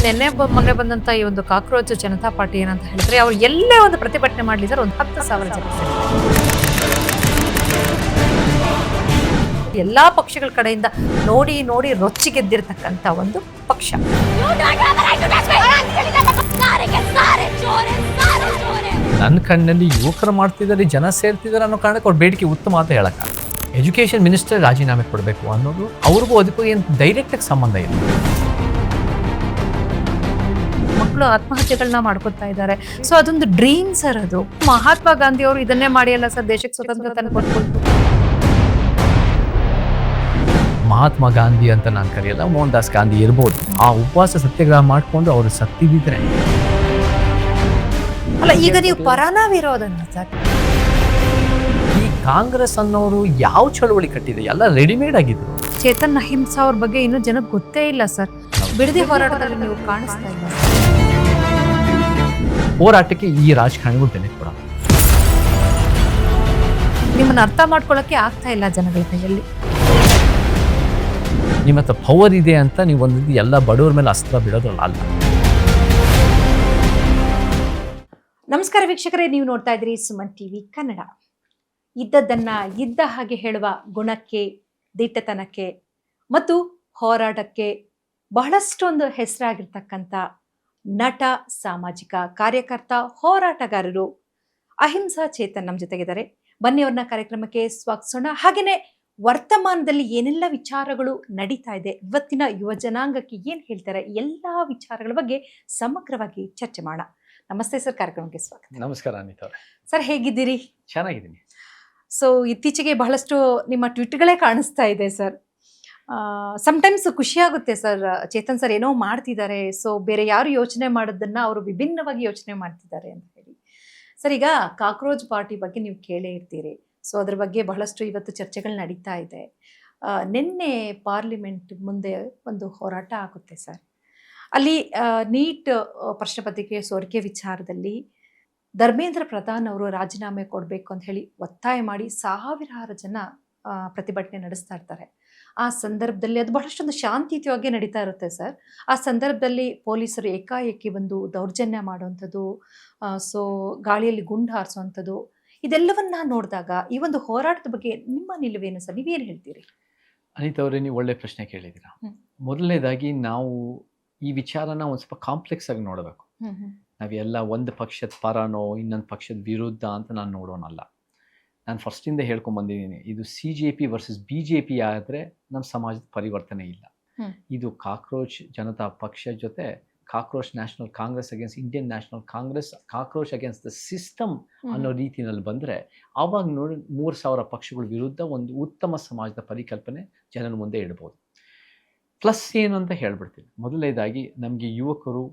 ನಿನ್ನೆ ಮೊನ್ನೆ ಬಂದಂತ ಈ ಒಂದು ಕಾಕ್ರೋಚ್ ಜನತಾ ಪಾರ್ಟಿ ಏನಂತ ಹೇಳಿದ್ರೆ ಅವ್ರು ಎಲ್ಲೇ ಒಂದು ಪ್ರತಿಭಟನೆ ಮಾಡ್ಲಿ ಸರ್ ಒಂದು 10,000 ಜನ ಎಲ್ಲಾ ಪಕ್ಷಗಳ ಕಡೆಯಿಂದ ನೋಡಿ ನೋಡಿ ರೊಚ್ಚಿಗೆದ್ದಿರ್ತಕ್ಕಂಥ ಒಂದು ಪಕ್ಷ. ನನ್ನ ಕಣ್ಣಲ್ಲಿ ಯುವಕರು ಮಾಡ್ತಿದ್ದಾರೆ, ಜನ ಸೇರ್ತಿದ್ದಾರೆ ಅನ್ನೋ ಕಾರಣಕ್ಕೆ ಅವ್ರ ಬೇಡಿಕೆ ಉತ್ತಮ ಅಂತ ಹೇಳಕ್ಕ. ಎಜುಕೇಷನ್ ಮಿನಿಸ್ಟರ್ ರಾಜೀನಾಮೆ ಕೊಡಬೇಕು ಅನ್ನೋದು ಅವ್ರಿಗೂ ಅದಕ್ಕೂ ಏನು ಡೈರೆಕ್ಟಾಗಿ ಸಂಬಂಧ ಇಲ್ಲ. ಮಕ್ಕಳು ಆತ್ಮಹತ್ಯೆಗಳನ್ನ ಮಾಡ್ಕೊತಾ ಇದ್ದಾರೆ. ಸೊ ಅದೊಂದು ಡ್ರೀಮ್ ಸರ್. ಅದು ಮಹಾತ್ಮ ಗಾಂಧಿ ಅವರು ಇದನ್ನೇ ಮಾಡಿ ಅಲ್ಲ ಸರ್ ದೇಶಕ್ಕೆ ಸ್ವತಂತ್ರ ತಂದುಕೊಟ್ಟು. ಮಹಾತ್ಮ ಗಾಂಧಿ ಅಂತ ನಾನು ಕರೆಯಲ್ಲ, ಮೋಹನ್ ದಾಸ್ ಗಾಂಧಿ ಇರ್ಬೋದು. ಆ ಉಪವಾಸ ಸತ್ಯಾಗ್ರಹ ಮಾಡಿಕೊಂಡು ಅವರು ಸತ್ತಿದ್ರೆ ಅಲ್ಲ, ಈಗ ನೀವು ಪರಾನ ವಿರೋಧನ ಸರ್. ಈ ಕಾಂಗ್ರೆಸ್ ಅನ್ನೋರು ಯಾವ ಚಳವಳಿ ಕಟ್ಟಿದೆ, ಎಲ್ಲ ರೆಡಿಮೇಡ್ ಆಗಿದ್ರು. ಚೇತನ್ ಅಹಿಂಸಾ ಅವ್ರ ಬಗ್ಗೆ ಇನ್ನೂ ಜನಕ್ಕೆ ಗೊತ್ತೇ ಇಲ್ಲ ಸರ್. ಬಿಡದಿ ಹೋರಾಟದಲ್ಲಿ ನೀವು ಕಾಣಿಸ್ತಾ ಇಲ್ಲ. ಹೋರಾಟಕ್ಕೆ ಈ ರಾಜಕಾರಣಿಗಳು ಬೆಲೆ ಕೊಡಲ್ಲ. ನಿಮ್ಮನ್ನ ಅರ್ಥ ಮಾಡ್ಕೊಳ್ಳೋಕೆ ಆಗ್ತಾ ಇಲ್ಲ ಜನಗಳ ಕೈಯಲ್ಲಿ. ನಿಮ್ಮ ಹತ್ರ ಪವರ್ ಇದೆ ಅಂತ ನೀವು ಒಂದು ಎಲ್ಲ ಬಡವರ ಮೇಲೆ ಅಸ್ತ್ರ ಬಿಡೋದ್ರಲ್ಲ ಅಲ್ಲ. ನಮಸ್ಕಾರ ವೀಕ್ಷಕರೇ, ನೀವು ನೋಡ್ತಾ ಇದ್ದೀರಿ ಸುಮನ್ ಟಿವಿ ಕನ್ನಡ. ಇದ್ದದ್ದನ್ನ ಇದ್ದ ಹಾಗೆ ಹೇಳುವ ಗುಣಕ್ಕೆ, ದಿಟ್ಟತನಕ್ಕೆ ಮತ್ತು ಹೋರಾಟಕ್ಕೆ ಬಹಳಷ್ಟೊಂದು ಹೆಸರಾಗಿರ್ತಕ್ಕಂಥ ನಟ, ಸಾಮಾಜಿಕ ಕಾರ್ಯಕರ್ತ, ಹೋರಾಟಗಾರರು ಅಹಿಂಸಾ ಚೇತನ್ ನಮ್ಮ ಜೊತೆಗಿದ್ದಾರೆ. ಬನ್ನಿ ಅವ್ರನ್ನ ಕಾರ್ಯಕ್ರಮಕ್ಕೆ ಸ್ವಾಗತಿಸೋಣ. ಹಾಗೇನೆ ವರ್ತಮಾನದಲ್ಲಿ ಏನೆಲ್ಲ ವಿಚಾರಗಳು ನಡೀತಾ ಇದೆ, ಇವತ್ತಿನ ಯುವ ಜನಾಂಗಕ್ಕೆ ಏನ್ ಹೇಳ್ತಾರೆ, ಎಲ್ಲಾ ವಿಚಾರಗಳ ಬಗ್ಗೆ ಸಮಗ್ರವಾಗಿ ಚರ್ಚೆ ಮಾಡೋಣ. ನಮಸ್ತೆ ಸರ್, ಕಾರ್ಯಕ್ರಮಕ್ಕೆ ಸ್ವಾಗತ. ನಮಸ್ಕಾರ ಅನಿತಾ ಅವರೇ. ಸರ್, ಹೇಗಿದ್ದೀರಿ? ಚೆನ್ನಾಗಿದ್ದೀನಿ. ಸೊ ಇತ್ತೀಚೆಗೆ ಬಹಳಷ್ಟು ನಿಮ್ಮ ಟ್ವೀಟ್ಗಳೇ ಕಾಣಿಸ್ತಾ ಇದೆ ಸರ್. ಸಮ್ಟೈಮ್ಸ್ ಖುಷಿ ಆಗುತ್ತೆ ಸರ್, ಚೇತನ್ ಸರ್ ಏನೋ ಮಾಡ್ತಿದ್ದಾರೆ, ಸೊ ಬೇರೆ ಯಾರು ಯೋಚನೆ ಮಾಡೋದನ್ನ ಅವರು ವಿಭಿನ್ನವಾಗಿ ಯೋಚನೆ ಮಾಡ್ತಿದ್ದಾರೆ ಅಂತ ಹೇಳಿ. ಸರ್, ಈಗ ಕಾಕ್ರೋಚ್ ಪಾರ್ಟಿ ಬಗ್ಗೆ ನೀವು ಕೇಳೇ ಇರ್ತೀರಿ. ಸೊ ಅದ್ರ ಬಗ್ಗೆ ಬಹಳಷ್ಟು ಇವತ್ತು ಚರ್ಚೆಗಳು ನಡೀತಾ ಇದೆ. ನಿನ್ನೆ ಪಾರ್ಲಿಮೆಂಟ್ ಮುಂದೆ ಒಂದು ಹೋರಾಟ ಆಗುತ್ತೆ ಸರ್. ಅಲ್ಲಿ ನೀಟ್ ಪ್ರಶ್ನೆ ಪತ್ರಿಕೆ ಸೋರಿಕೆ ವಿಚಾರದಲ್ಲಿ ಧರ್ಮೇಂದ್ರ ಪ್ರಧಾನ್ ಅವರು ರಾಜೀನಾಮೆ ಕೊಡಬೇಕು ಅಂತ ಹೇಳಿ ಒತ್ತಾಯ ಮಾಡಿ ಸಾವಿರಾರು ಜನ ಪ್ರತಿಭಟನೆ ನಡೆಸ್ತಾ ಇರ್ತಾರೆ. ಆ ಸಂದರ್ಭದಲ್ಲಿ ಅದು ಬಹಳಷ್ಟೊಂದು ಶಾಂತಿಯುತವಾಗಿ ನಡೀತಾ ಇರುತ್ತೆ ಸರ್. ಆ ಸಂದರ್ಭದಲ್ಲಿ ಪೊಲೀಸರು ಏಕಾಏಕಿ ಬಂದು ದೌರ್ಜನ್ಯ ಮಾಡುವಂಥದ್ದು, ಸೊ ಗಾಳಿಯಲ್ಲಿ ಗುಂಡು ಹಾರಿಸುವಂಥದ್ದು, ಇದೆಲ್ಲವನ್ನ ನೋಡಿದಾಗ ಈ ಒಂದು ಹೋರಾಟದ ಬಗ್ಗೆ ನಿಮ್ಮ ನಿಲುವೇನು ಸರ್? ನೀವೇನು ಹೇಳ್ತೀರಿ? ಅನಿತಾ ಅವರೇ, ನೀವು ಒಳ್ಳೆ ಪ್ರಶ್ನೆ ಕೇಳಿದ್ದೀರಾ. ಮೊದಲನೇದಾಗಿ ನಾವು ಈ ವಿಚಾರನ ಒಂದು ಸ್ವಲ್ಪ ಕಾಂಪ್ಲೆಕ್ಸ್ ಆಗಿ ನೋಡಬೇಕು. ನಾವೆಲ್ಲ ಒಂದು ಪಕ್ಷದ ಪರನೋ ಇನ್ನೊಂದು ಪಕ್ಷದ ವಿರುದ್ಧ ಅಂತ ನಾನು ನೋಡೋನಲ್ಲ. ನಾನು ಫಸ್ಟಿಂದ ಹೇಳ್ಕೊಂಬಂದಿದ್ದೀನಿ, ಇದು CJP ವರ್ಸಸ್ BJP ಆದರೆ ನಮ್ಮ ಸಮಾಜದ ಪರಿವರ್ತನೆ ಇಲ್ಲ. ಇದು ಕಾಕ್ರೋಚ್ ಜನತಾ ಪಕ್ಷ ಜೊತೆ cockroach national Congress against Indian national Congress, cockroach against the system ಅನ್ನೋ ರೀತಿಯಲ್ಲಿ ಬಂದರೆ ಆವಾಗ ನೋಡಿ 3,000 ಪಕ್ಷಗಳ ವಿರುದ್ಧ ಒಂದು ಉತ್ತಮ ಸಮಾಜದ ಪರಿಕಲ್ಪನೆ ಜನರ ಮುಂದೆ ಇಡ್ಬೋದು. ಪ್ಲಸ್ ಏನು ಅಂತ ಹೇಳ್ಬಿಡ್ತೀನಿ. ಮೊದಲನೇದಾಗಿ ನಮಗೆ ಯುವಕರು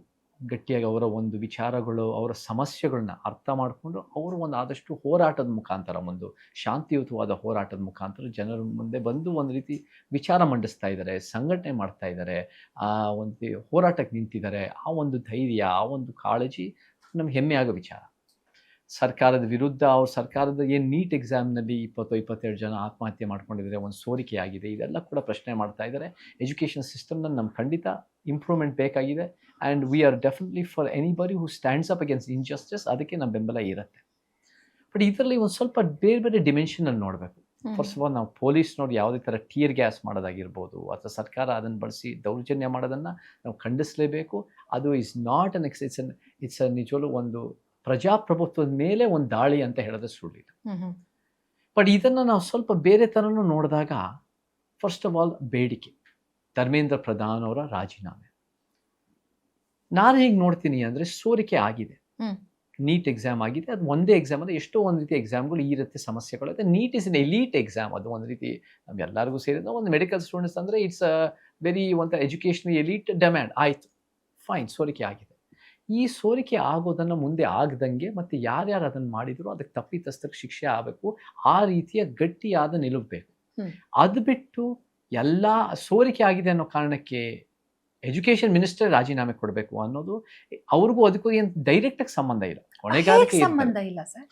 ಗಟ್ಟಿಯಾಗಿ ಅವರ ಒಂದು ವಿಚಾರಗಳು, ಅವರ ಸಮಸ್ಯೆಗಳನ್ನ ಅರ್ಥ ಮಾಡಿಕೊಂಡು ಅವರು ಒಂದು ಆದಷ್ಟು ಹೋರಾಟದ ಮುಖಾಂತರ, ಒಂದು ಶಾಂತಿಯುತವಾದ ಹೋರಾಟದ ಮುಖಾಂತರ ಜನರ ಮುಂದೆ ಬಂದು ಒಂದು ರೀತಿ ವಿಚಾರ ಮಂಡಿಸ್ತಾ ಇದ್ದಾರೆ, ಸಂಘಟನೆ ಮಾಡ್ತಾ ಇದ್ದಾರೆ, ಆ ಒಂದು ಹೋರಾಟಕ್ಕೆ ನಿಂತಿದ್ದಾರೆ. ಆ ಒಂದು ಧೈರ್ಯ, ಆ ಒಂದು ಕಾಳಜಿ ನಮ್ಗೆ ಹೆಮ್ಮೆ ಆಗೋ ವಿಚಾರ. ಸರ್ಕಾರದ ವಿರುದ್ಧ ಅವ್ರ ಸರ್ಕಾರದ ಏನು ನೀಟ್ ಎಕ್ಸಾಮ್ನಲ್ಲಿ 20-22 ಜನ ಆತ್ಮಹತ್ಯೆ ಮಾಡ್ಕೊಂಡಿದ್ದಾರೆ, ಒಂದು ಸೋರಿಕೆ ಆಗಿದೆ, ಇದೆಲ್ಲ ಕೂಡ ಪ್ರಶ್ನೆ ಮಾಡ್ತಾ ಇದ್ದಾರೆ. ಎಜುಕೇಷನ್ ಸಿಸ್ಟಮ್ನ ನಮ್ಗೆ ಖಂಡಿತ ಇಂಪ್ರೂವ್ಮೆಂಟ್ ಬೇಕಾಗಿದೆ. And we are definitely for anybody who stands up against injustice, ಅದಕ್ಕೆ ನಮ್ಮ ಬೆಂಬಲ ಇರುತ್ತೆ. ಬಟ್ ಇದರಲ್ಲಿ ಒಂದು ಸ್ವಲ್ಪ ಬೇರೆ ಬೇರೆ ಡಿಮೆನ್ಷನಲ್ಲಿ ನೋಡಬೇಕು. ಫಸ್ಟ್ ಆಫ್ ಆಲ್, ನಾವು ಪೊಲೀಸ್ನವ್ರು ಯಾವುದೇ ಥರ ಟಿಯರ್ ಗ್ಯಾಸ್ ಮಾಡೋದಾಗಿರ್ಬೋದು ಅಥವಾ ಸರ್ಕಾರ ಅದನ್ನು ಬಳಸಿ ದೌರ್ಜನ್ಯ ಮಾಡೋದನ್ನು ನಾವು ಖಂಡಿಸಲೇಬೇಕು. ಅದು ಈಸ್ ನಾಟ್ ಅನ್ ಇಟ್ಸ್ ನಿಜವೂ ಒಂದು ಪ್ರಜಾಪ್ರಭುತ್ವದ ಮೇಲೆ ಒಂದು ದಾಳಿ ಅಂತ ಹೇಳಿದ್ರೆ ಸುಳ್ಳಿಲ್ಲ. ಬಟ್ ಇದನ್ನು ನಾವು ಸ್ವಲ್ಪ ಬೇರೆ ಥರನೂ ನೋಡಿದಾಗ, ಫಸ್ಟ್ ಆಫ್ ಆಲ್ ಬೇಡಿಕೆ ಧರ್ಮೇಂದ್ರ ಪ್ರಧಾನ್ ಅವರ ರಾಜೀನಾಮೆ. ನಾನು ಹೇಗೆ ನೋಡ್ತೀನಿ ಅಂದರೆ, ಸೋರಿಕೆ ಆಗಿದೆ, ನೀಟ್ ಎಕ್ಸಾಮ್ ಆಗಿದೆ. ಅದು ಒಂದೇ ಎಕ್ಸಾಮ್ ಅಂದರೆ ಎಷ್ಟೋ ಒಂದು ರೀತಿ ಎಕ್ಸಾಮ್ಗಳು ಈ ರೀತಿ ಸಮಸ್ಯೆಗಳು. NEET is an elite exam. ಅದು ಒಂದು ರೀತಿ ನಮ್ಗೆಲ್ಲರಿಗೂ ಸೇರಿದ ಒಂದು ಮೆಡಿಕಲ್ ಸ್ಟೂಡೆಂಟ್ಸ್ ಅಂದರೆ ಇಟ್ಸ್ ವೆರಿ ಒಂಥರ ಎಜುಕೇಷನ್ ಎಲೀಟ್ ಡಿಮ್ಯಾಂಡ್. ಆಯಿತು, ಫೈನ್, ಸೋರಿಕೆ ಆಗಿದೆ. ಈ ಸೋರಿಕೆ ಆಗೋದನ್ನು ಮುಂದೆ ಆಗದಂಗೆ ಮತ್ತು ಯಾರ್ಯಾರು ಅದನ್ನು ಮಾಡಿದ್ರು ಅದಕ್ಕೆ ತಪ್ಪಿತಸ್ಥರಿಗೆ ಶಿಕ್ಷೆ ಆಗಬೇಕು. ಆ ರೀತಿಯ ಗಟ್ಟಿಯಾದ ನಿಲುವು ಬೇಕು. ಅದು ಬಿಟ್ಟು ಎಲ್ಲ ಸೋರಿಕೆ ಆಗಿದೆ ಅನ್ನೋ ಕಾರಣಕ್ಕೆ ಎಜುಕೇಷನ್ ಮಿನಿಸ್ಟರ್ ರಾಜೀನಾಮೆ ಕೊಡಬೇಕು ಅನ್ನೋದು ಅವ್ರಿಗೂ ಅದಕ್ಕೂ ಏನು ಡೈರೆಕ್ಟಾಗಿ ಸಂಬಂಧ ಇಲ್ಲ. ಹೊಣೆಗಾರಿಕೆ ಸಂಬಂಧ ಇಲ್ಲ ಸರ್.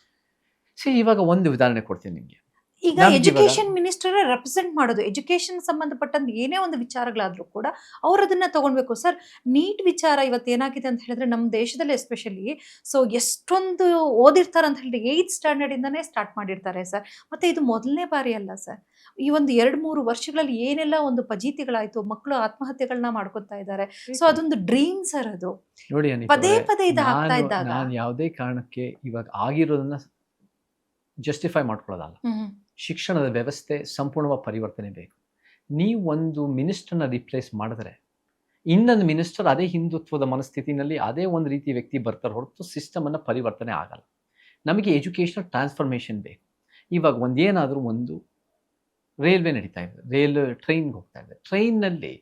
ಇವಾಗ ಒಂದು ಉದಾಹರಣೆ ಕೊಡ್ತೀನಿ ನಿಮಗೆ. ಈಗ ನಮ್ಗೆ ಇವಾಗ ಎಜುಕೇಶನ್ ಮಿನಿಸ್ಟರ್ ರೆಪ್ರೆಸೆಂಟ್ ಮಾಡೋದು ಎಜುಕೇಶನ್ ಸಂಬಂಧಪಟ್ಟಂತ ಏನೇ ಒಂದು ವಿಚಾರಗಳಾದ್ರೂ ಕೂಡ ಅವ್ರು ಅದನ್ನ ತಗೊಳ್ಬೇಕು ಸರ್. ನೀಟ್ ವಿಚಾರ ಇವತ್ತು ಏನಾಗಿದೆ ಅಂತ ಹೇಳಿದ್ರೆ ನಮ್ಮ ದೇಶದಲ್ಲಿ ಎಸ್ಪೆಷಲಿ ಸೊ ಎಷ್ಟೊಂದು ಓದಿರ್ತಾರೆ ಅಂತ ಹೇಳಿದ್ರೆ 8th ಸ್ಟ್ಯಾಂಡರ್ಡ್ ಇಂದಾನೇ ಸ್ಟಾರ್ಟ್ ಮಾಡಿರ್ತಾರೆ ಸರ್. ಮತ್ತೆ ಇದು ಮೊದಲನೇ ಬಾರಿ ಅಲ್ಲ ಸರ್. ಈ ಒಂದು 2-3 ವರ್ಷಗಳಲ್ಲಿ ಏನೆಲ್ಲ ಒಂದು ಫಜೀತಿಗಳಾಯ್ತು, ಮಕ್ಕಳು ಆತ್ಮಹತ್ಯೆಗಳನ್ನ ಮಾಡ್ಕೊತಾ ಇದ್ದಾರೆ. ಸೊ ಅದೊಂದು ಡ್ರೀಮ್ ಸರ್ ಅದು. ನೋಡಿ ಅನಿತಾ ಪದೇ ಅವರೇ, ಪದೇ ಇದು ಆಗ್ತಾ ನಾನು ಇದ್ದಾಗ ನಾನು ಯಾವುದೇ ಕಾರಣಕ್ಕೆ ಇವಾಗ ಆಗಿರೋದನ್ನ ಜಸ್ಟಿಫೈ ಮಾಡ್ಕೊಳ್ಳೋದಲ್ಲ. ಹ್ಮ್ ಶಿಕ್ಷಣದ ವ್ಯವಸ್ಥೆ ಸಂಪೂರ್ಣವಾಗಿ ಪರಿವರ್ತನೆ ಬೇಕು. ನೀವು ಒಂದು ಮಿನಿಸ್ಟರ್ನ ರಿಪ್ಲೇಸ್ ಮಾಡಿದ್ರೆ ಇನ್ನೊಂದು ಮಿನಿಸ್ಟರ್ ಅದೇ ಹಿಂದುತ್ವದ ಮನಸ್ಥಿತಿನಲ್ಲಿ ಅದೇ ಒಂದು ರೀತಿ ವ್ಯಕ್ತಿ ಬರ್ತಾರೆ ಹೊರತು ಸಿಸ್ಟಮನ್ನು ಪರಿವರ್ತನೆ ಆಗಲ್ಲ. ನಮಗೆ ಎಜುಕೇಷನಲ್ ಟ್ರಾನ್ಸ್ಫಾರ್ಮೇಷನ್ ಬೇಕು. ಇವಾಗ ಒಂದೇನಾದರೂ ಒಂದು ರೈಲ್ವೆ ನಡೀತಾ ಇದೆ, ಟ್ರೈನ್ಗೆ ಹೋಗ್ತಾ ಇದೆ, ಟ್ರೈನ್ನಲ್ಲಿ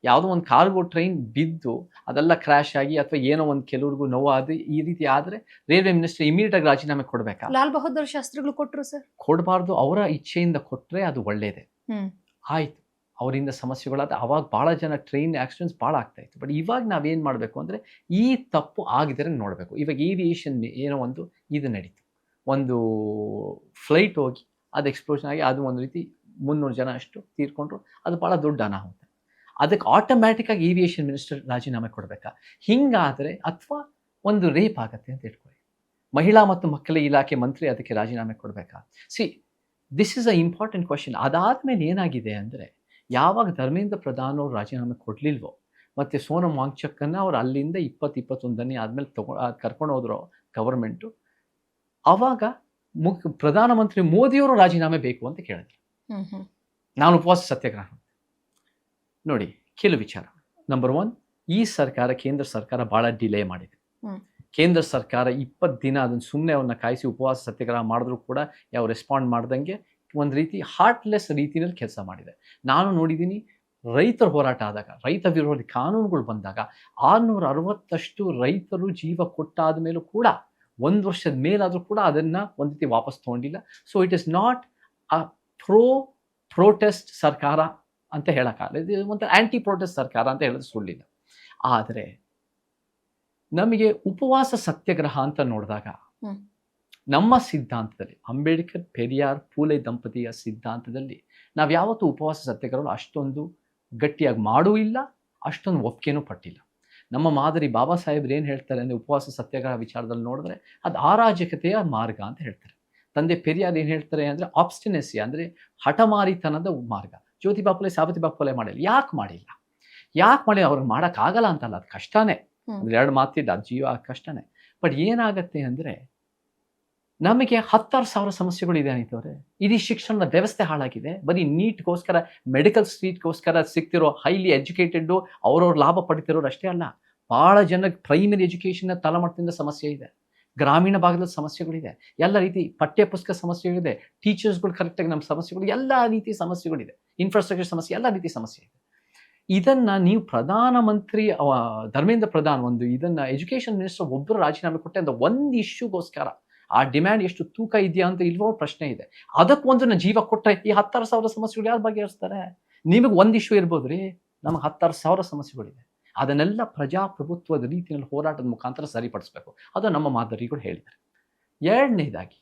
ಯಾವುದೋ ಒಂದು ಕಾರ್ಗೋ ಟ್ರೈನ್ ಬಿದ್ದು ಅದೆಲ್ಲ ಕ್ರ್ಯಾಶ್ ಆಗಿ ಅಥವಾ ಏನೋ ಒಂದು ಕೆಲವ್ರಿಗೂ ನೋವಾದ ಈ ರೀತಿ ಆದರೆ ರೈಲ್ವೆ ಮಿನಿಸ್ಟರ್ ಇಮಿಡಿಯೇಟಾಗಿ ರಾಜೀನಾಮೆ ಕೊಡಬೇಕಾ? ಲಾಲ್ ಬಹದ್ದೂರ್ ಶಾಸ್ತ್ರಿಗಳು ಕೊಟ್ರು ಸರ್. ಕೊಡಬಾರ್ದು. ಅವರ ಇಚ್ಛೆಯಿಂದ ಕೊಟ್ಟರೆ ಅದು ಒಳ್ಳೆಯದೇ. ಹ್ಮ್ ಆಯಿತು, ಅವರಿಂದ ಸಮಸ್ಯೆಗಳಾದ ಅವಾಗ ಭಾಳ ಜನ ಟ್ರೈನ್ ಆಕ್ಸಿಡೆಂಟ್ಸ್ ಭಾಳ ಆಗ್ತಾಯಿತ್ತು. ಬಟ್ ಇವಾಗ ನಾವೇನು ಮಾಡಬೇಕು ಅಂದರೆ ಈ ತಪ್ಪು ಆಗಿದ್ರೆ ನೋಡಬೇಕು. ಇವಾಗ ಏವಿಯೇಷನ್ ಏನೋ ಒಂದು ಇದು ನಡೀತು, ಒಂದು ಫ್ಲೈಟ್ ಹೋಗಿ ಅದು ಎಕ್ಸ್ಪ್ಲೋಷನ್ ಆಗಿ ಅದು ಒಂದು ರೀತಿ 300 ಜನ ಅಷ್ಟು ತೀರ್ಕೊಂಡ್ರು. ಅದು ಭಾಳ ದೊಡ್ಡ ಅನಾಹುತ. ಅದಕ್ಕೆ ಆಟೋಮ್ಯಾಟಿಕ್ಕಾಗಿ ಏವಿಯೇಷನ್ ಮಿನಿಸ್ಟರ್ ರಾಜೀನಾಮೆ ಕೊಡಬೇಕಾ? ಹಿಂಗಾದರೆ ಅಥವಾ ಒಂದು ರೇಪ್ ಆಗತ್ತೆ ಅಂತ ಇಟ್ಕೊಳ್ಳಿ, ಮಹಿಳಾ ಮತ್ತು ಮಕ್ಕಳ ಇಲಾಖೆ ಮಂತ್ರಿ ಅದಕ್ಕೆ ರಾಜೀನಾಮೆ ಕೊಡಬೇಕಾ? This is a important question. ಅದಾದಮೇಲೆ ಏನಾಗಿದೆ ಅಂದರೆ, ಯಾವಾಗ ಧರ್ಮೇಂದ್ರ ಪ್ರಧಾನ್ ಅವರು ರಾಜೀನಾಮೆ ಕೊಡಲಿಲ್ವೋ ಮತ್ತು ಸೋನಂ ವಾಂಗ್ಚುಕ್ಕನ್ನು ಅವ್ರು ಅಲ್ಲಿಂದ 20-21 ಆದಮೇಲೆ ಕರ್ಕೊಂಡು ಹೋದ್ರು ಗವರ್ಮೆಂಟು, ಆವಾಗ ಪ್ರಧಾನಮಂತ್ರಿ ಮೋದಿಯವರು ರಾಜೀನಾಮೆ ಬೇಕು ಅಂತ ಕೇಳಿದ್ರು. ನಾನು ಉಪವಾಸ ಸತ್ಯಾಗ್ರಹ ನೋಡಿ, ಕೆಲವು ವಿಚಾರ. ನಂಬರ್ 1, ಈ ಸರ್ಕಾರ, ಕೇಂದ್ರ ಸರ್ಕಾರ ಭಾಳ ಡಿಲೇ ಮಾಡಿದೆ. ಕೇಂದ್ರ ಸರ್ಕಾರ 20 ದಿನ ಅದನ್ನು ಸುಮ್ಮನೆ ಅವ್ರನ್ನ ಕಾಯಿಸಿ ಉಪವಾಸ ಸತ್ಯಾಗ್ರಹ ಮಾಡಿದ್ರು ಕೂಡ ಯಾವ ರೆಸ್ಪಾಂಡ್ ಮಾಡ್ದಂಗೆ ಒಂದು ರೀತಿ ಹಾರ್ಟ್ಲೆಸ್ ರೀತಿಯಲ್ಲಿ ಕೆಲಸ ಮಾಡಿದೆ. ನಾನು ನೋಡಿದ್ದೀನಿ, ರೈತರ ಹೋರಾಟ ಆದಾಗ, ರೈತ ವಿರೋಧಿ ಕಾನೂನುಗಳು ಬಂದಾಗ 660 ರೈತರು ಜೀವ ಕೊಟ್ಟಾದ ಮೇಲೂ ಕೂಡ 1 ವರ್ಷದ ಮೇಲಾದರೂ ಕೂಡ ಅದನ್ನು ಒಂದು ರೀತಿ ವಾಪಸ್ ತೊಗೊಂಡಿಲ್ಲ. So it is not a protest ಸರ್ಕಾರ ಅಂತ ಹೇಳೋಕ್ಕಾಗಲ್ಲ. ಇದು ಒಂದು ಆ್ಯಂಟಿ ಪ್ರೊಟೆಸ್ಟ್ ಸರ್ಕಾರ ಅಂತ ಹೇಳೋದು ಸುಳ್ಳಿಲ್ಲ. ಆದರೆ ನಮಗೆ ಉಪವಾಸ ಸತ್ಯಾಗ್ರಹ ಅಂತ ನೋಡಿದಾಗ ನಮ್ಮ ಸಿದ್ಧಾಂತದಲ್ಲಿ, ಅಂಬೇಡ್ಕರ್, ಪೆರಿಯಾರ್, ಪೂಲೆ ದಂಪತಿಯ ಸಿದ್ಧಾಂತದಲ್ಲಿ ನಾವು ಯಾವತ್ತೂ ಉಪವಾಸ ಸತ್ಯಾಗ್ರಹಗಳು ಅಷ್ಟೊಂದು ಗಟ್ಟಿಯಾಗಿ ಮಾಡೂ ಇಲ್ಲ, ಅಷ್ಟೊಂದು ಒಪ್ಪಿಗೆನೂ ಪಟ್ಟಿಲ್ಲ. ನಮ್ಮ ಮಾದರಿ ಬಾಬಾ ಸಾಹೇಬ್ರು ಏನು ಹೇಳ್ತಾರೆ ಅಂದರೆ, ಉಪವಾಸ ಸತ್ಯಾಗ್ರಹ ವಿಚಾರದಲ್ಲಿ ನೋಡಿದ್ರೆ ಅದು ಅರಾಜಕತೆಯ ಮಾರ್ಗ ಅಂತ ಹೇಳ್ತಾರೆ. ತಂದೆ ಪೆರಿಯಾರ್ ಏನು ಹೇಳ್ತಾರೆ ಅಂದರೆ, ಆಬ್ಸ್ಟಿನೆಸಿ ಅಂದರೆ ಹಠಮಾರಿತನದ ಮಾರ್ಗ. ಜ್ಯೋತಿಬಾ ಫುಲೆ, ಸಾವಿತ್ರಿಬಾ ಫುಲೆ ಮಾಡಿಲ್ಲ. ಯಾಕೆ ಮಾಡಿಲ್ಲ? ಅವ್ರಿಗೆ ಮಾಡೋಕ್ಕಾಗಲ್ಲ ಅಂತಲ್ಲ, ಅದು ಕಷ್ಟನೇ. ಅಂದ್ರೆ 2 ಮಾತಿಲ್ಲ, ಅದು ಜೀವ ಕಷ್ಟನೇ. ಬಟ್ ಏನಾಗತ್ತೆ ಅಂದರೆ, ನಮಗೆ 10,000 ಸಮಸ್ಯೆಗಳಿದೆ ಅನಿತವ್ರೆ. ಇಡೀ ಶಿಕ್ಷಣದ ವ್ಯವಸ್ಥೆ ಹಾಳಾಗಿದೆ. ಬರೀ ನೀಟ್ಗೋಸ್ಕರ, ಮೆಡಿಕಲ್ ಸೀಟ್ಗೋಸ್ಕರ ಸಿಗ್ತಿರೋ ಹೈಲಿ ಎಜುಕೇಟೆಡ್ಡು ಅವ್ರವ್ರ ಲಾಭ ಪಡಿತಿರೋರು ಅಷ್ಟೇ ಅಲ್ಲ, ಭಾಳ ಜನಕ್ಕೆ ಪ್ರೈಮರಿ ಎಜುಕೇಷನ್ನ ತಳಮಟ್ಟದಿಂದ ಸಮಸ್ಯೆ ಇದೆ, ಗ್ರಾಮೀಣ ಭಾಗದ ಸಮಸ್ಯೆಗಳಿದೆ, ಎಲ್ಲ ರೀತಿ ಪಠ್ಯ ಪುಸ್ತಕ ಸಮಸ್ಯೆಗಳಿದೆ, ಟೀಚರ್ಸ್ಗಳು ಕರೆಕ್ಟಾಗಿ ನಮ್ಮ ಸಮಸ್ಯೆಗಳು, ಎಲ್ಲ ರೀತಿ ಸಮಸ್ಯೆಗಳಿದೆ, ಇನ್ಫ್ರಾಸ್ಟ್ರಕ್ಚರ್ ಸಮಸ್ಯೆ, ಎಲ್ಲ ರೀತಿ ಸಮಸ್ಯೆ ಇದೆ. ಇದನ್ನು ನೀವು ಪ್ರಧಾನಮಂತ್ರಿ ಧರ್ಮೇಂದ್ರ ಪ್ರಧಾನ್ ಇದನ್ನು ಎಜುಕೇಷನ್ ಮಿನಿಸ್ಟರ್ ಒಬ್ಬರು ರಾಜೀನಾಮೆ ಕೊಟ್ಟೆ ಅಂತ ಒಂದು ಇಶ್ಯೂಗೋಸ್ಕರ ಆ ಡಿಮ್ಯಾಂಡ್ ಎಷ್ಟು ತೂಕ ಇದೆಯಾ ಅಂತ ಇಲ್ವೋ ಪ್ರಶ್ನೆ ಇದೆ. ಅದಕ್ಕೊಂದನ್ನು ಜೀವ ಕೊಟ್ಟರೆ ಈ 10,000 ಸಮಸ್ಯೆಗಳು ಯಾರು ಬಗೆಹರಿಸ್ತಾರೆ? ನಿಮಗೆ ಒಂದು ಇಶ್ಯೂ ಇರ್ಬೋದು ರೀ, ನಮಗೆ 10,000 ಸಮಸ್ಯೆಗಳಿದೆ. ಅದನ್ನೆಲ್ಲ ಪ್ರಜಾಪ್ರಭುತ್ವದ ರೀತಿಯಲ್ಲಿ ಹೋರಾಟದ ಮುಖಾಂತರ ಸರಿಪಡಿಸ್ಬೇಕು. ಅದು ನಮ್ಮ ಮಾದರಿಗಳು ಹೇಳಿದ್ದಾರೆ. 2ನೇದಾಗಿ,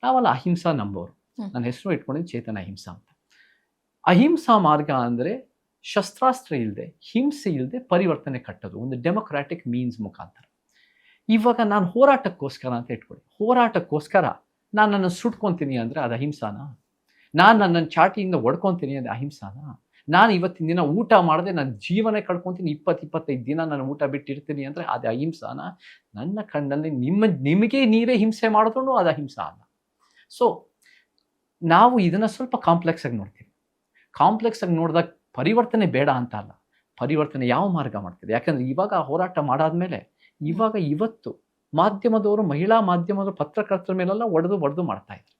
ನಾವೆಲ್ಲ ಅಹಿಂಸಾ ನಂಬೋರು. ನನ್ನ ಹೆಸರು ಇಟ್ಕೊಂಡಿದ್ದು ಚೇತನ ಅಹಿಂಸಾ ಅಂತ. ಅಹಿಂಸಾ ಮಾರ್ಗ ಅಂದರೆ ಶಸ್ತ್ರಾಸ್ತ್ರ ಇಲ್ಲದೆ, ಹಿಂಸೆ ಇಲ್ಲದೆ ಪರಿವರ್ತನೆ ಕಟ್ಟೋದು, ಒಂದು ಡೆಮೊಕ್ರಾಟಿಕ್ ಮೀನ್ಸ್ ಮುಖಾಂತರ. ಇವಾಗ ನಾನು ಹೋರಾಟಕ್ಕೋಸ್ಕರ ಅಂತ ಇಟ್ಕೊಳ್ಳಿ, ಹೋರಾಟಕ್ಕೋಸ್ಕರ ನಾನು ನನ್ನನ್ನು ಸುಟ್ಕೊತೀನಿ ಅಂದರೆ ಅದು ಅಹಿಂಸಾನ? ನಾನು ನನ್ನನ್ನು ಚಾಟಿಯಿಂದ ಹೊಡ್ಕೊತೀನಿ ಅಂದರೆ ಅಹಿಂಸಾನ? ನಾನು ಇವತ್ತಿನ ದಿನ ಊಟ ಮಾಡದೆ ನನ್ನ ಜೀವನ ಕಳ್ಕೊತೀನಿ, 20-25 ದಿನ ನಾನು ಊಟ ಬಿಟ್ಟಿರ್ತೀನಿ ಅಂದರೆ ಅದು ಅಹಿಂಸಾನ? ನನ್ನ ಕಣ್ಣಲ್ಲಿ ನಿಮಗೆ ನೀವೇ ಹಿಂಸೆ ಮಾಡಿಕೊಂಡು ಅದು ಅಹಿಂಸಾ ಅಲ್ಲ. ಸೊ ನಾವು ಇದನ್ನು ಸ್ವಲ್ಪ ಕಾಂಪ್ಲೆಕ್ಸ್ ಆಗಿ ನೋಡ್ತೀವಿ. ಕಾಂಪ್ಲೆಕ್ಸ್ ಆಗಿ ನೋಡಿದಾಗ ಪರಿವರ್ತನೆ ಬೇಡ ಅಂತ ಅಲ್ಲ, ಪರಿವರ್ತನೆ ಯಾವ ಮಾರ್ಗ ಮಾಡ್ತಿದೆ? ಯಾಕಂದರೆ ಇವಾಗ ಹೋರಾಟ ಮಾಡಾದ್ಮೇಲೆ ಇವತ್ತು ಮಾಧ್ಯಮದವರು, ಮಹಿಳಾ ಮಾಧ್ಯಮದವರು, ಪತ್ರಕರ್ತರ ಮೇಲೆಲ್ಲ ಒಡೆದು ಮಾಡ್ತಾ ಇದ್ರು.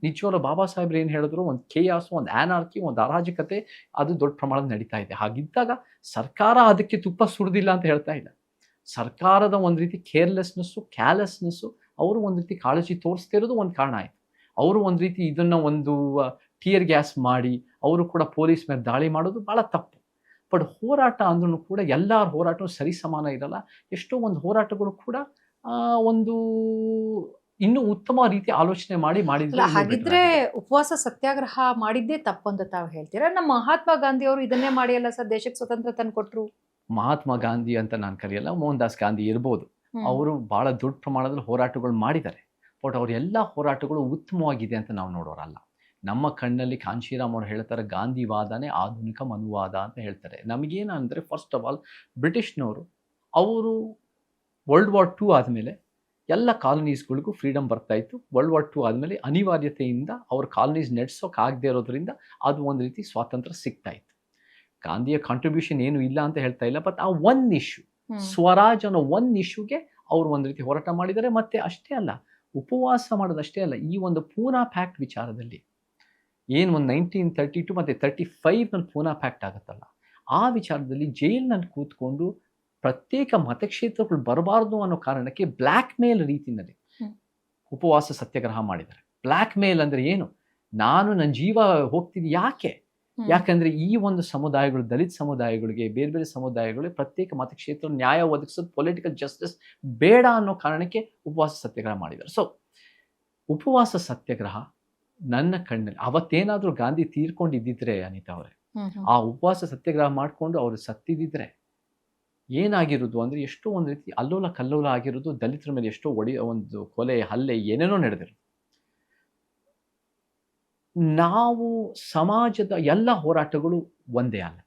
ನಿಜವಾಗ್ಲೂ ಬಾಬಾ ಸಾಹೇಬ್ರು ಏನು ಹೇಳಿದ್ರು, ಒಂದು ಕೇಯಾಸು, ಒಂದು ಆನಾರ್ಕಿ, ಒಂದು ಅರಾಜಕತೆ ಅದು ದೊಡ್ಡ ಪ್ರಮಾಣದ ನಡೀತಾ ಇದೆ. ಹಾಗಿದ್ದಾಗ ಸರ್ಕಾರ ಅದಕ್ಕೆ ತುಪ್ಪ ಸುರಿದಿಲ್ಲ ಅಂತ ಹೇಳ್ತಾ ಇಲ್ಲ. ಸರ್ಕಾರದ ಒಂದು ರೀತಿ ಕ್ಯಾಲೆಸ್ನೆಸ್ಸು, ಅವರು ಒಂದು ರೀತಿ ಕಾಳಜಿ ತೋರಿಸ್ತಾ ಇರೋದು ಒಂದು ಕಾರಣ ಆಯಿತು. ಅವರು ಒಂದು ರೀತಿ ಇದನ್ನು ಒಂದು ಟಿಯರ್ ಗ್ಯಾಸ್ ಮಾಡಿ ಅವರು ಕೂಡ ಪೊಲೀಸ್ ಮೇಲೆ ದಾಳಿ ಮಾಡೋದು ಭಾಳ ತಪ್ಪು. ಬಟ್ ಹೋರಾಟ ಅಂದ್ರೂ ಕೂಡ ಎಲ್ಲರ ಹೋರಾಟವೂ ಸರಿ ಸಮಾನ ಇರಲ್ಲ. ಎಷ್ಟೋ ಒಂದು ಹೋರಾಟಗಳು ಕೂಡ ಒಂದು ಇನ್ನೂ ಉತ್ತಮ ರೀತಿ ಆಲೋಚನೆ ಮಾಡಿ ಅಲ್ಲ ಮಾಡಿದ್ರೆ ಇನ್ನೂ better ಹಾಗಿದ್ರೆ ಆಗಿದೆ. ಉಪವಾಸ ಸತ್ಯಾಗ್ರಹ ಮಾಡಿದ್ದೇ ತಪ್ಪಂತ ತಾವು ಹೇಳ್ತೀರಾ? ನಮ್ಮ ಮಹಾತ್ಮ ಗಾಂಧಿ ಅವರು ಇದನ್ನೇ ಮಾಡಿ ಅಲ್ಲ ಸರ್ ದೇಶಕ್ಕೆ ಸ್ವತಂತ್ರ ತಂದ್ಕೊಟ್ರು. ಮಹಾತ್ಮ ಗಾಂಧಿ ಅಂತ ನಾನು ಕರೆಯಲ್ಲ, ಮೋಹನ್ ದಾಸ್ ಗಾಂಧಿ ಇರ್ಬೋದು. ಹ್ಮ್. ಅವರು ಬಹಳ ದೊಡ್ಡ ಪ್ರಮಾಣದಲ್ಲಿ ಹೋರಾಟಗಳು ಮಾಡಿದ್ದಾರೆ. ಬಟ್ ಅವ್ರ ಎಲ್ಲ ಹೋರಾಟಗಳು ಉತ್ತಮವಾಗಿದೆ ಅಂತ ನಾವು ನೋಡೋರಲ್ಲ. ನಮ್ಮ ಕಣ್ಣಲ್ಲಿ ಕಾಂಶಿರಾಮ್ ಅವ್ರು ಹೇಳ್ತಾರೆ, ಗಾಂಧಿವಾದನೇ ಆಧುನಿಕ ಮನುವಾದ ಅಂತ ಹೇಳ್ತಾರೆ. ನಮಗೇನಂದರೆ ಫಸ್ಟ್ ಆಫ್ ಆಲ್ ಬ್ರಿಟಿಷ್ನವರು ಅವರು ವರ್ಲ್ಡ್ ವಾರ್ II ಆದಮೇಲೆ ಎಲ್ಲ ಕಾಲನೀಸ್ಗಳಿಗೂ ಫ್ರೀಡಮ್ ಬರ್ತಾ ಇತ್ತು. ವರ್ಲ್ಡ್ ವಾರ್ II ಆದಮೇಲೆ ಅನಿವಾರ್ಯತೆಯಿಂದ ಅವ್ರ ಕಾಲನೀಸ್ ನಡೆಸೋಕೆ ಆಗದೆ ಇರೋದ್ರಿಂದ ಅದು ಒಂದು ರೀತಿ ಸ್ವಾತಂತ್ರ್ಯ ಸಿಗ್ತಾ ಇತ್ತು. ಗಾಂಧಿಯ ಕಾಂಟ್ರಿಬ್ಯೂಷನ್ ಏನು ಇಲ್ಲ ಅಂತ ಹೇಳ್ತಾ ಇಲ್ಲ, ಬಟ್ ಆ ಒಂದು ಇಶ್ಯೂ ಸ್ವರಾಜ್ ಅನ್ನೋ ಒಂದು ಇಶ್ಯೂಗೆ ಅವರು ಒಂದು ರೀತಿ ಹೋರಾಟ ಮಾಡಿದ್ದಾರೆ. ಮತ್ತೆ ಅಷ್ಟೇ ಅಲ್ಲ, ಉಪವಾಸ ಮಾಡೋದಷ್ಟೇ ಅಲ್ಲ, ಈ ಒಂದು ಪೂನಾ ಪ್ಯಾಕ್ಟ್ ವಿಚಾರದಲ್ಲಿ ಏನು ಒಂದು 1932 ಮತ್ತು 35ನಲ್ಲಿ ಪೂನಾ ಪ್ಯಾಕ್ಟ್ ಆಗುತ್ತಲ್ಲ, ಆ ವಿಚಾರದಲ್ಲಿ ಜೈಲಿನಲ್ಲಿ ಕೂತ್ಕೊಂಡು ಪ್ರತ್ಯೇಕ ಮತಕ್ಷೇತ್ರಗಳು ಬರಬಾರ್ದು ಅನ್ನೋ ಕಾರಣಕ್ಕೆ ಬ್ಲ್ಯಾಕ್ ಮೇಲ್ ರೀತಿಯಲ್ಲಿ ಉಪವಾಸ ಸತ್ಯಾಗ್ರಹ ಮಾಡಿದ್ದಾರೆ. ಬ್ಲ್ಯಾಕ್ ಮೇಲ್ ಅಂದರೆ ಏನು? ನಾನು ನನ್ನ ಜೀವ ಹೋಗ್ತಿದ್ದು ಯಾಕೆ? ಯಾಕಂದರೆ ಈ ಒಂದು ಸಮುದಾಯಗಳು, ದಲಿತ ಸಮುದಾಯಗಳಿಗೆ, ಬೇರೆ ಬೇರೆ ಸಮುದಾಯಗಳಿಗೆ ಪ್ರತ್ಯೇಕ ಮತಕ್ಷೇತ್ರ ನ್ಯಾಯ ಒದಗಿಸೋದು, ಪೊಲಿಟಿಕಲ್ ಜಸ್ಟಿಸ್ ಬೇಡ ಅನ್ನೋ ಕಾರಣಕ್ಕೆ ಉಪವಾಸ ಸತ್ಯಾಗ್ರಹ ಮಾಡಿದ್ದಾರೆ. ಸೊ ಉಪವಾಸ ಸತ್ಯಾಗ್ರಹ ನನ್ನ ಕಣ್ಣಲ್ಲಿ ಅವತ್ತೇನಾದರೂ ಗಾಂಧಿ ತೀರ್ಕೊಂಡಿದ್ದಿದ್ರೆ ಅನಿತಾ ಅವರೇ, ಆ ಉಪವಾಸ ಸತ್ಯಾಗ್ರಹ ಮಾಡಿಕೊಂಡು ಅವರು ಸತ್ತಿದ್ದಿದ್ರೆ ಏನಾಗಿರೋದು ಅಂದರೆ ಎಷ್ಟೋ ಒಂದು ರೀತಿ ಅಲ್ಲೋಲ ಕಲ್ಲೋಲ ಆಗಿರೋದು, ದಲಿತರ ಮೇಲೆ ಎಷ್ಟೋ ಒಂದು ಕೊಲೆ, ಹಲ್ಲೆ, ಏನೇನೋ ನಡೆದಿರೋದು. ನಾವು ಸಮಾಜದ ಎಲ್ಲ ಹೋರಾಟಗಳು ಒಂದೇ ಅಲ್ಲ,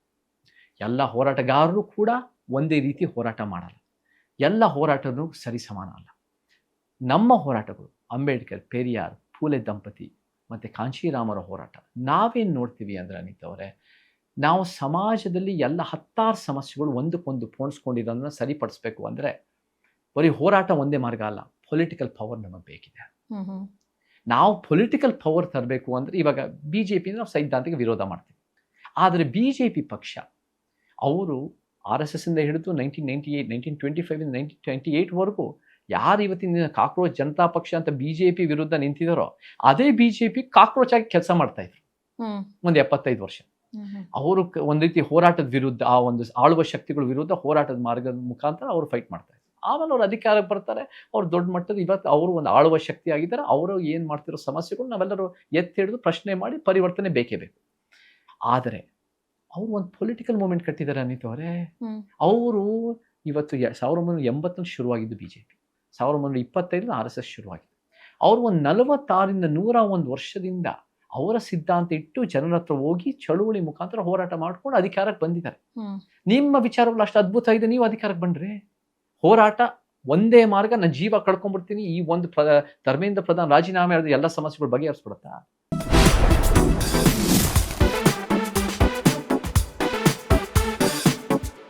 ಎಲ್ಲ ಹೋರಾಟಗಾರರು ಕೂಡ ಒಂದೇ ರೀತಿ ಹೋರಾಟ ಮಾಡಲ್ಲ, ಎಲ್ಲ ಹೋರಾಟನೂ ಸರಿ ಸಮಾನ ಅಲ್ಲ. ನಮ್ಮ ಹೋರಾಟಗಳು ಅಂಬೇಡ್ಕರ್, ಪೆರಿಯಾರ್, ಫೂಲೆ ದಂಪತಿ ಮತ್ತು ಕಾಂಶಿರಾಮರ ಹೋರಾಟ ನಾವೇನು ನೋಡ್ತೀವಿ ಅಂದರೆ ಅನಿತಾ ಅವರೇ, ನಾವು ಸಮಾಜದಲ್ಲಿ ಎಲ್ಲ 10 ಸಮಸ್ಯೆಗಳು ಒಂದಕ್ಕೊಂದು ಪೋಣಿಸ್ಕೊಂಡಿರೋದನ್ನ ಸರಿಪಡಿಸ್ಬೇಕು ಅಂದರೆ ಬರೀ ಹೋರಾಟ ಒಂದೇ ಮಾರ್ಗ ಅಲ್ಲ, ಪೊಲಿಟಿಕಲ್ ಪವರ್ ನಮಗೆ ಬೇಕಿದೆ. ನಾವು ಪೊಲಿಟಿಕಲ್ ಪವರ್ ತರಬೇಕು ಅಂದರೆ ಇವಾಗ BJP ನಾವು ಸೈದ್ಧಾಂತಿಕ ವಿರೋಧ ಮಾಡ್ತೀವಿ. ಆದರೆ BJP ಪಕ್ಷ ಅವರು RSS ಇಂದ ಹಿಡಿದು 1998, 1925 1928ವರೆಗೂ ಯಾರು ಇವತ್ತಿನ ಕಾಕ್ರೋಚ್ ಜನತಾ ಪಕ್ಷ ಅಂತ BJP ವಿರುದ್ಧ ನಿಂತಿದ್ದಾರೋ ಅದೇ BJP ಕಾಕ್ರೋಚ್ ಆಗಿ ಕೆಲಸ ಮಾಡ್ತಾ ಇದ್ರು ಒಂದು 75 ವರ್ಷ. ಅವರು ಒಂದು ರೀತಿ ಹೋರಾಟದ ವಿರುದ್ಧ, ಆ ಒಂದು ಆಳುವ ಶಕ್ತಿಗಳ ವಿರುದ್ಧ ಹೋರಾಟದ ಮಾರ್ಗದ ಮುಖಾಂತರ ಅವರು ಫೈಟ್ ಮಾಡ್ತಾ ಇದ್ರು. ಆಮೇಲೆ ಅವ್ರು ಅಧಿಕಾರಕ್ಕೆ ಬರ್ತಾರೆ, ಅವ್ರು ದೊಡ್ಡ ಮಟ್ಟದ ಇವತ್ತು ಅವರು ಒಂದು ಆಳುವ ಶಕ್ತಿ ಆಗಿದ್ದಾರೆ. ಅವರು ಏನು ಮಾಡ್ತಿರೋ ಸಮಸ್ಯೆಗಳು ನಾವೆಲ್ಲರೂ ಎತ್ತಿ ಹಿಡಿದು ಪ್ರಶ್ನೆ ಮಾಡಿ ಪರಿವರ್ತನೆ ಬೇಕೇ ಬೇಕು. ಆದರೆ ಅವರು ಒಂದು ಪೊಲಿಟಿಕಲ್ ಮೂವ್ಮೆಂಟ್ ಕಟ್ಟಿದ್ದಾರೆ ಅನಿತಾ ಅವರೇ. ಅವರು ಇವತ್ತು 1980 ಶುರುವಾಗಿದ್ದು BJP, 1925 RSS ಶುರುವಾಗಿದೆ. ಅವರು ಒಂದು 46ರಿಂದ 101 ವರ್ಷದಿಂದ ಅವರ ಸಿದ್ಧಾಂತ ಇಟ್ಟು ಜನರ ಹತ್ರ ಹೋಗಿ ಚಳುವಳಿ ಮುಖಾಂತರ ಹೋರಾಟ ಮಾಡ್ಕೊಂಡು ಅಧಿಕಾರಕ್ಕೆ ಬಂದಿದ್ದಾರೆ. ನಿಮ್ಮ ವಿಚಾರಗಳು ಅಷ್ಟು ಅದ್ಭುತ ಇದೆ, ನೀವು ಅಧಿಕಾರಕ್ಕೆ ಬಂದ್ರಿ. ಹೋರಾಟ ಒಂದೇ ಮಾರ್ಗ, ನನ್ನ ಜೀವ ಕಳ್ಕೊಂಡ್ಬಿಡ್ತೀನಿ, ಈ ಒಂದು ಧರ್ಮೇಂದ್ರ ಪ್ರಧಾನ್ ರಾಜೀನಾಮೆ ಆದ್ರೆ ಎಲ್ಲ ಸಮಸ್ಯೆಗಳು ಬಗೆಹರಿಸ್ಬಿಡುತ್ತಾ?